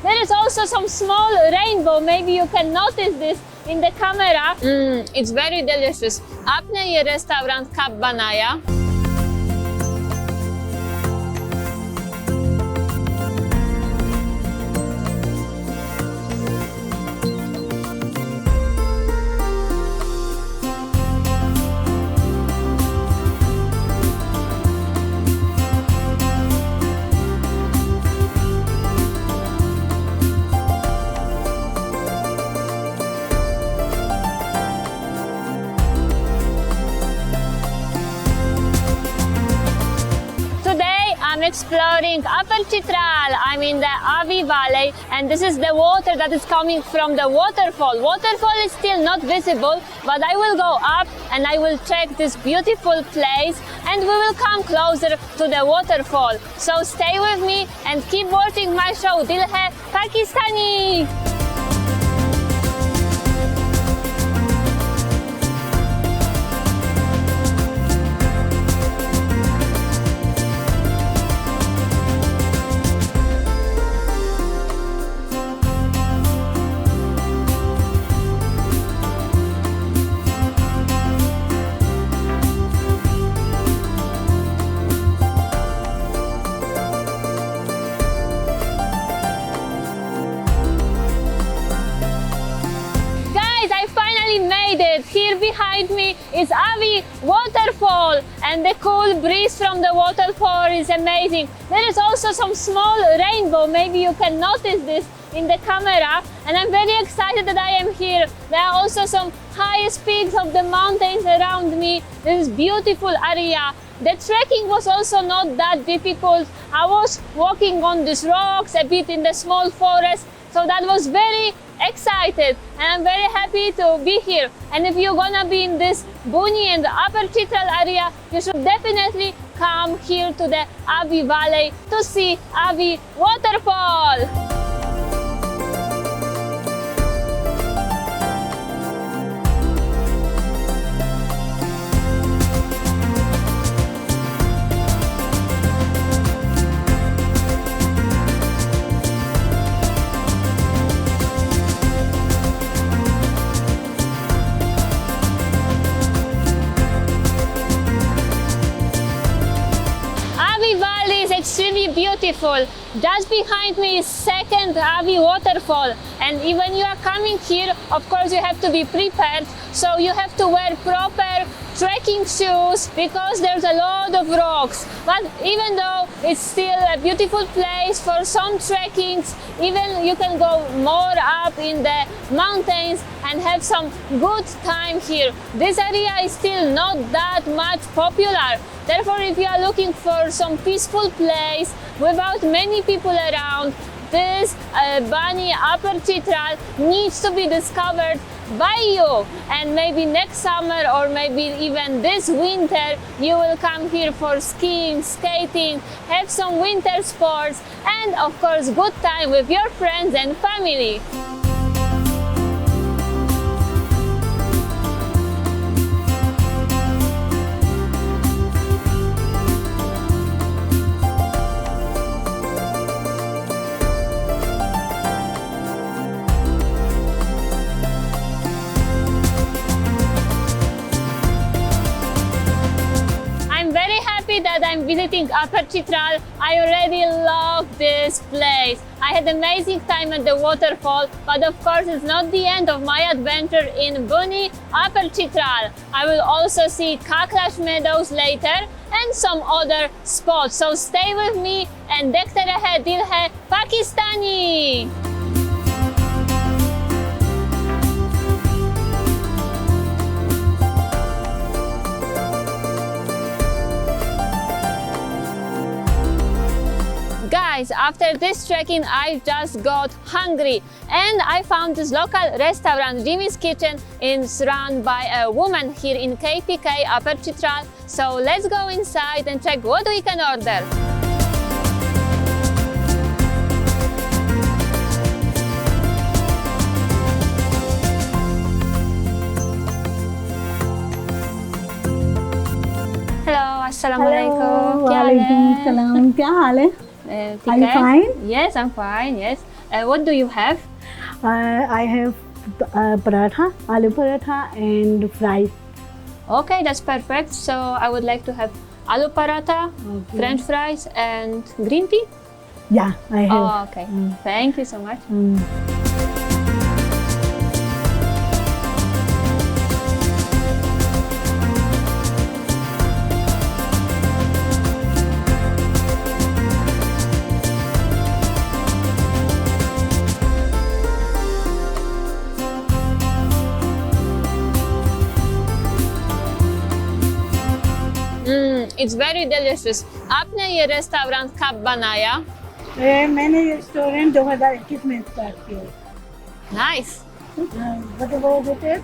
There is also some small rainbow. Maybe you can notice this in the camera. It's very delicious. Apne je restaurant Kap Banaya. I'm exploring Upper Chitral. I'm in the Avi Valley, and this is the water that is coming from the waterfall. Waterfall is still not visible, but I will go up and I will check this beautiful place, and we will come closer to the waterfall. So stay with me and keep watching my show Dil Hai Pakistani. Here behind me is Avi Waterfall, and the cool breeze from the waterfall is amazing. There is also some small rainbow. Maybe you can notice this in the camera, and I'm very excited that I am here. There are also some highest peaks of the mountains around me. This is beautiful area. The trekking was also not that difficult. I was walking on these rocks, a bit in the small forest, so that was very excited, and I'm very happy to be here. And if you're gonna be in this Booni and the Upper Chitral area, you should definitely come here to the Avi Valley to see Avi Waterfall. Extremely beautiful. Just behind me is second Avi Waterfall, and even you are coming here, of course you have to be prepared, so you have to wear proper trekking shoes because there's a lot of rocks. But even though it's still a beautiful place for some trekkings, even you can go more up in the mountains and have some good time here. This area is still not that much popular. Therefore, if you are looking for some peaceful place without many people around, this Booni Upper Chitral needs to be discovered by you. And maybe next summer or maybe even this winter, you will come here for skiing, skating, have some winter sports, and of course, good time with your friends and family. That I'm visiting Upper Chitral. I already love this place. I had an amazing time at the waterfall, but of course it's not the end of my adventure in Booni Upper Chitral. I will also see Kaklash Meadows later and some other spots. So stay with me and Dekhte Rahe Dil Hai Pakistani. Guys, after this trekking, I just got hungry and I found this local restaurant, Jimmy's Kitchen, is run by a woman here in KPK, Upper Chitral. So let's go inside and check what we can order. Hello, Assalamualaikum. Walaikum salam. Kya haal hai? Are you fine? Yes, I'm fine. Yes. What do you have? I have paratha, aloo paratha and fries. Okay, that's perfect. So I would like to have aloo paratha, French fries, and green tea. Yeah, I have. Oh, okay. Thank you so much. It's very delicious. आपने ये restaurant कब बनाया? मैंने ये restaurant 2021 में start किया. Nice. What about it?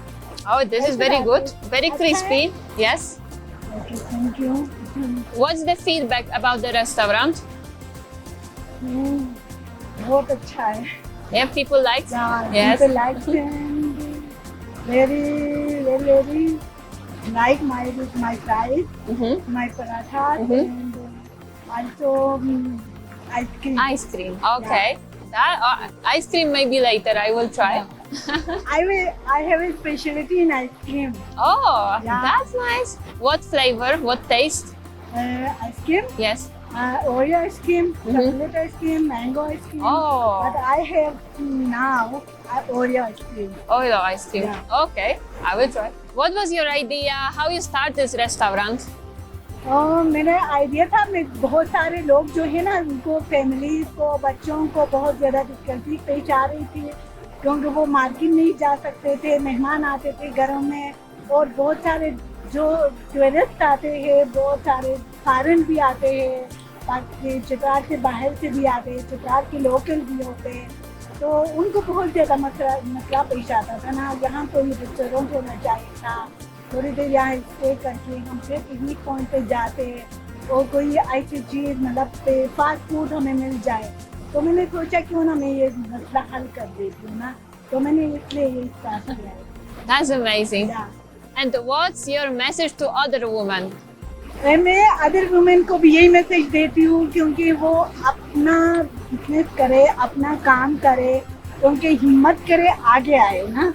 Oh, this is very good. Very crispy. Yes. Okay, thank you. What's the feedback about the restaurant? बहुत अच्छा है. Yeah, people like. Yeah, Yes. people like and very like my fries, my parathas, and also ice cream. Ice cream. Okay. That, ice cream maybe later. I will try. I have a specialty in ice cream. Oh, Yeah. that's nice. What flavor? What taste? Ice cream, Yes. Oreo ice cream, chocolate ice cream, mango ice cream. Oh. But I have now Oreo ice cream. Oreo ice cream. Yeah. Okay, I will try. What was your idea? How you start this restaurant? मेरा idea था, मैं बहुत सारे लोग जो है ना उनको फैमिली को बच्चों को बहुत ज़्यादा दिक्कत पेश आ रही थी क्योंकि वो मार्केट नहीं जा सकते थे, मेहमान आते थे घरों में और बहुत सारे जो टूरिस्ट आते हैं, बहुत सारे फॉरेन भी आते हैं, बाकी चित्राल से बाहर से भी आते हैं, चित्राल के लोकल भी होते हैं, तो उनको बहुत ज़्यादा मसला पेश आता था ना. यहाँ कोई रेस्टोरेंट होना चाहिए था, थोड़ी देर यहाँ स्टे करके हम फिर पिकनिक पॉइंट पे जाते और कोई ऐसी चीज़ मतलब फास्ट फूड हमें मिल जाए. तो मैंने सोचा क्यों ना मैं ये मसला हल कर देती हूँ ना, तो मैंने इसलिए ये स्टार्ट किया. That's amazing. Yeah. And what's your message to other women? मैं अदर वुमेन को भी यही मैसेज देती हूँ क्योंकि वो अपना बिजनेस करे, अपना काम करे, क्योंकि हिम्मत करे, आगे आए ना.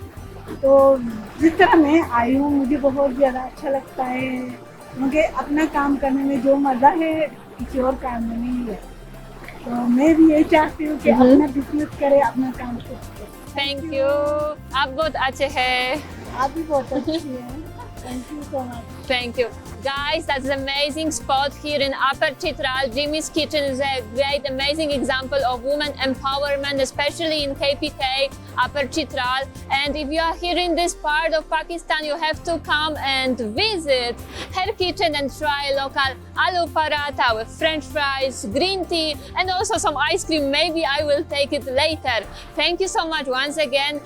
तो जिस तरह मैं आई हूँ मुझे बहुत ज़्यादा अच्छा लगता है क्योंकि अपना काम करने में जो मज़ा है किसी और काम में नहीं है. तो मैं भी यही चाहती हूँ कि अपना बिजनेस करे, अपना काम करे. Thank you. आप बहुत अच्छे हैं. आप भी बहुत अच्छी हैं. Thank you so much. Thank you. Guys, that's an amazing spot here in Upper Chitral. Jimmy's Kitchen is a great, amazing example of women empowerment, especially in KPK, Upper Chitral. And if you are here in this part of Pakistan, you have to come and visit her kitchen and try local aloo paratha with French fries, green tea, and also some ice cream. Maybe I will take it later. Thank you so much once again.